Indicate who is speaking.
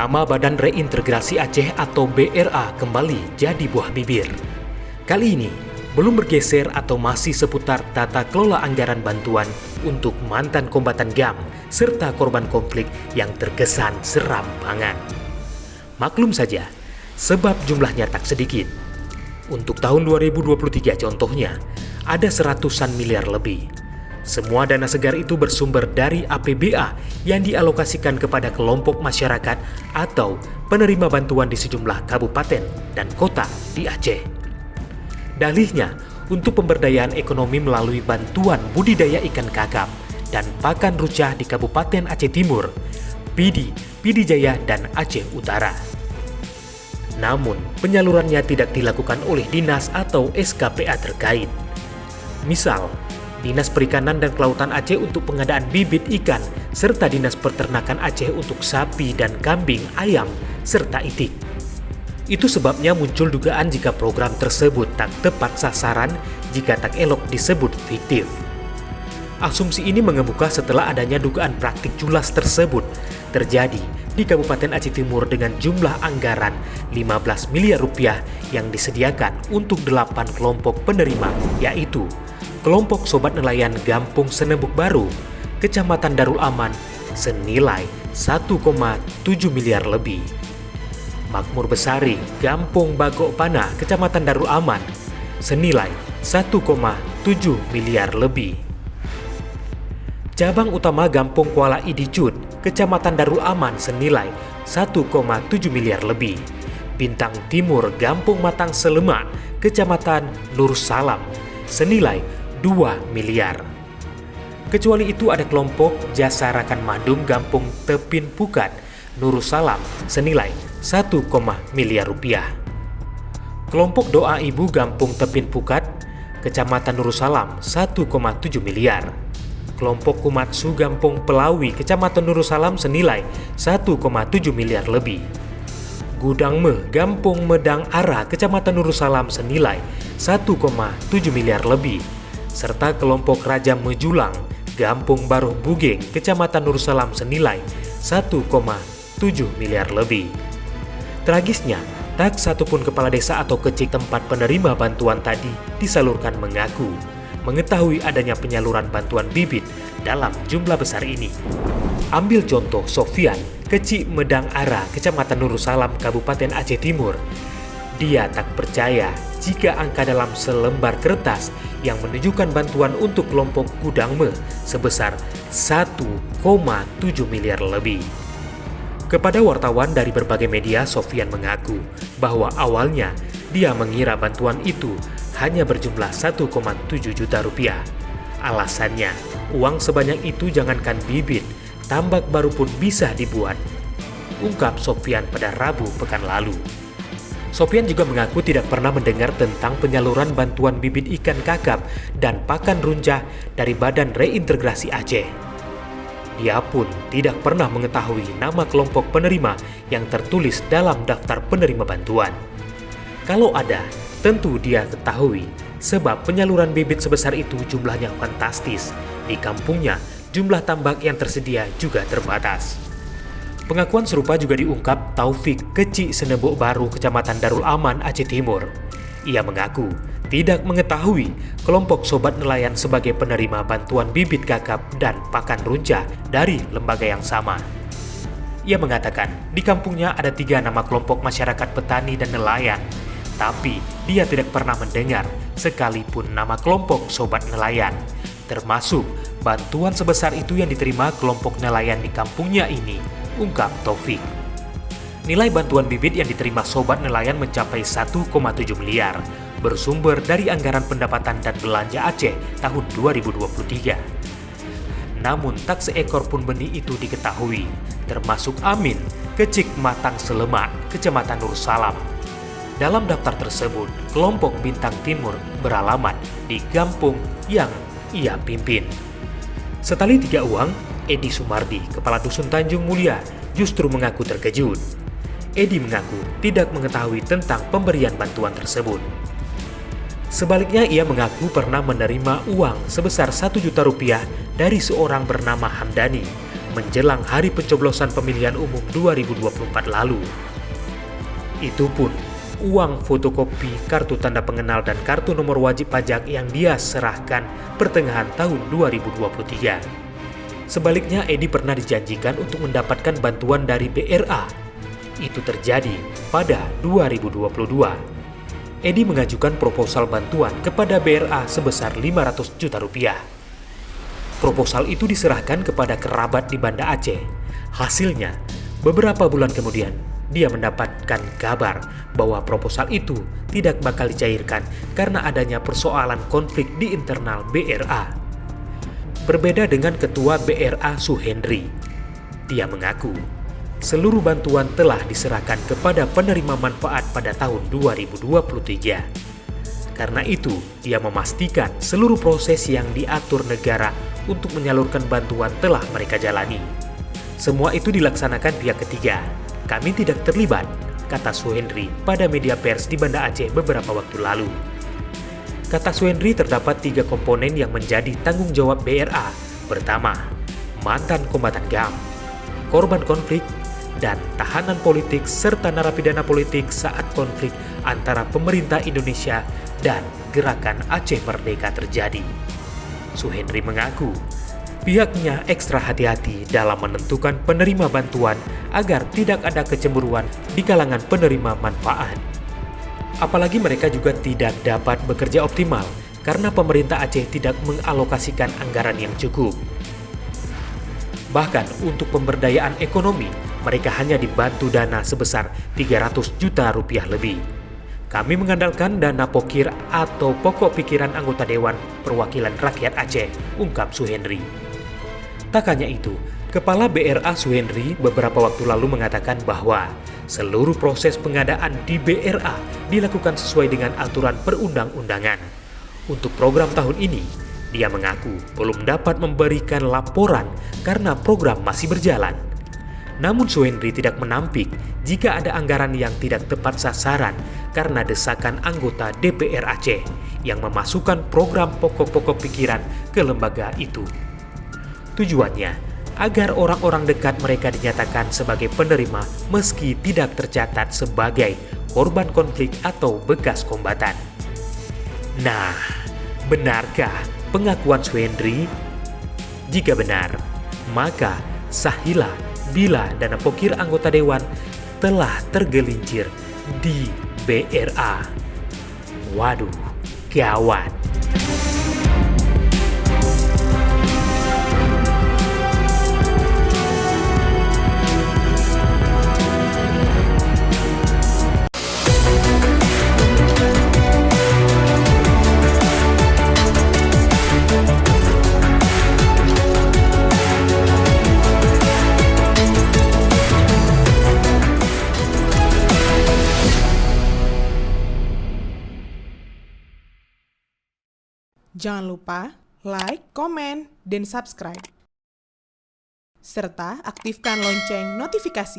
Speaker 1: Nama Badan Reintegrasi Aceh atau BRA kembali jadi buah bibir. Kali ini, belum bergeser atau masih seputar tata kelola anggaran bantuan untuk mantan kombatan GAM serta korban konflik yang terkesan serampangan. Maklum saja, sebab jumlahnya tak sedikit. Untuk tahun 2023 contohnya, ada seratusan miliar lebih. Semua dana segar itu bersumber dari APBA yang dialokasikan kepada kelompok masyarakat atau penerima bantuan di sejumlah kabupaten dan kota di Aceh. Dalihnya untuk pemberdayaan ekonomi melalui bantuan budidaya ikan kakap dan pakan rucah di Kabupaten Aceh Timur, Pidi Jaya, dan Aceh Utara. Namun, penyalurannya tidak dilakukan oleh dinas atau SKPA terkait. Misal, Dinas Perikanan dan Kelautan Aceh untuk pengadaan bibit ikan, serta Dinas Peternakan Aceh untuk sapi dan kambing, ayam, serta itik. Itu sebabnya muncul dugaan jika program tersebut tak tepat sasaran jika tak elok disebut fiktif. Asumsi ini mengemuka setelah adanya dugaan praktik culas tersebut terjadi di Kabupaten Aceh Timur dengan jumlah anggaran 15 miliar rupiah yang disediakan untuk 8 kelompok penerima, yaitu kelompok Sobat Nelayan Gampung Senebuk Baru, Kecamatan Darul Aman, senilai 1,7 miliar lebih. Makmur Besari, Gampung Bagok Pana, Kecamatan Darul Aman, senilai 1,7 miliar lebih. Cabang Utama Gampung Kuala Idicud, Kecamatan Darul Aman, senilai 1,7 miliar lebih. Bintang Timur Gampung Matang Selemak, Kecamatan Nur Salam, senilai 2 miliar. Kecuali itu ada kelompok Jasa Rakan Mandum Gampung Tepin Pukat, Nurul Salam, senilai 1, miliar rupiah. Kelompok Doa Ibu Gampung Tepin Pukat, Kecamatan Nurul Salam, 1,7 miliar. Kelompok Kumatsu Gampung Pelawi, Kecamatan Nurul Salam, senilai 1,7 miliar lebih. Gudang Meh Gampung Medang Ara, Kecamatan Nurul Salam, senilai 1,7 miliar lebih. Serta kelompok Raja Mejulang Gampung Baruh Bugeng, Kecamatan Nurul Salam, senilai 1,7 miliar lebih. Tragisnya, tak satupun kepala desa atau kecik tempat penerima bantuan tadi disalurkan mengaku mengetahui adanya penyaluran bantuan bibit dalam jumlah besar ini. Ambil contoh Sofian, Kecik Medang Ara, Kecamatan Nurul Salam, Kabupaten Aceh Timur. Dia tak percaya jika angka dalam selembar kertas yang menunjukkan bantuan untuk kelompok Gudang Meh sebesar 1,7 miliar lebih. Kepada wartawan dari berbagai media, Sofian mengaku bahwa awalnya dia mengira bantuan itu hanya berjumlah 1,7 juta rupiah. Alasannya, uang sebanyak itu jangankan bibit, tambak baru pun bisa dibuat, ungkap Sofian pada Rabu pekan lalu. Sofian juga mengaku tidak pernah mendengar tentang penyaluran bantuan bibit ikan kakap dan pakan runcah dari Badan Reintegrasi Aceh. Dia pun tidak pernah mengetahui nama kelompok penerima yang tertulis dalam daftar penerima bantuan. Kalau ada, tentu dia ketahui, sebab penyaluran bibit sebesar itu jumlahnya fantastis. Di kampungnya, jumlah tambak yang tersedia juga terbatas. Pengakuan serupa juga diungkap Taufik, Kecik Senebuk Baru, Kecamatan Darul Aman, Aceh Timur. Ia mengaku tidak mengetahui kelompok Sobat Nelayan sebagai penerima bantuan bibit kakap dan pakan runcah dari lembaga yang sama. Ia mengatakan di kampungnya ada 3 nama kelompok masyarakat petani dan nelayan, tapi dia tidak pernah mendengar sekalipun nama kelompok Sobat Nelayan, termasuk bantuan sebesar itu yang diterima kelompok nelayan di kampungnya ini, ungkap Taufik. Nilai bantuan bibit yang diterima Sobat Nelayan mencapai 1,7 miliar, bersumber dari anggaran pendapatan dan belanja Aceh tahun 2023. Namun tak seekor pun benih itu diketahui, termasuk Amin, Kecik Matang Selemak, Kecamatan Nur Salam. Dalam daftar tersebut, kelompok Bintang Timur beralamat di Gampung yang ia pimpin. Setali 3 uang, Edi Sumardi, Kepala Dusun Tanjung Mulia, justru mengaku terkejut. Edi mengaku tidak mengetahui tentang pemberian bantuan tersebut. Sebaliknya, ia mengaku pernah menerima uang sebesar 1 juta rupiah dari seorang bernama Hamdani, menjelang hari pencoblosan pemilihan umum 2024 lalu. Itu pun, uang fotokopi kartu tanda pengenal dan kartu nomor wajib pajak yang dia serahkan pertengahan tahun 2023. Sebaliknya, Edi pernah dijanjikan untuk mendapatkan bantuan dari BRA. Itu terjadi pada 2022. Edi mengajukan proposal bantuan kepada BRA sebesar 500 juta rupiah. Proposal itu diserahkan kepada kerabat di Banda Aceh. Hasilnya, beberapa bulan kemudian, dia mendapatkan kabar bahwa proposal itu tidak bakal dicairkan karena adanya persoalan konflik di internal BRA. Berbeda dengan Ketua BRA Suhendri, dia mengaku seluruh bantuan telah diserahkan kepada penerima manfaat pada tahun 2023. Karena itu, dia memastikan seluruh proses yang diatur negara untuk menyalurkan bantuan telah mereka jalani. Semua itu dilaksanakan pihak ketiga. Kami tidak terlibat, kata Suhendri pada media pers di Banda Aceh beberapa waktu lalu. Kata Suhendri, terdapat 3 komponen yang menjadi tanggung jawab BRA. Pertama, mantan kombatan GAM, korban konflik, dan tahanan politik serta narapidana politik saat konflik antara pemerintah Indonesia dan Gerakan Aceh Merdeka terjadi. Suhendri mengaku pihaknya ekstra hati-hati dalam menentukan penerima bantuan agar tidak ada kecemburuan di kalangan penerima manfaat. Apalagi mereka juga tidak dapat bekerja optimal karena pemerintah Aceh tidak mengalokasikan anggaran yang cukup. Bahkan untuk pemberdayaan ekonomi, mereka hanya dibantu dana sebesar 300 juta rupiah lebih. Kami mengandalkan dana pokir atau pokok pikiran anggota Dewan Perwakilan Rakyat Aceh, ungkap Suhendri. Tak hanya itu, Kepala BRA Suhendri beberapa waktu lalu mengatakan bahwa seluruh proses pengadaan di BRA dilakukan sesuai dengan aturan perundang-undangan. Untuk program tahun ini, dia mengaku belum dapat memberikan laporan karena program masih berjalan. Namun Suhendri tidak menampik jika ada anggaran yang tidak tepat sasaran karena desakan anggota DPR Aceh yang memasukkan program pokok-pokok pikiran ke lembaga itu. Tujuannya agar orang-orang dekat mereka dinyatakan sebagai penerima meski tidak tercatat sebagai korban konflik atau bekas kombatan. Nah, benarkah pengakuan Suhendri? Jika benar, maka sahilah bila dana pokir anggota dewan telah tergelincir di BRA. Waduh, gawat.
Speaker 2: Jangan lupa like, komen, dan subscribe. Serta aktifkan lonceng notifikasi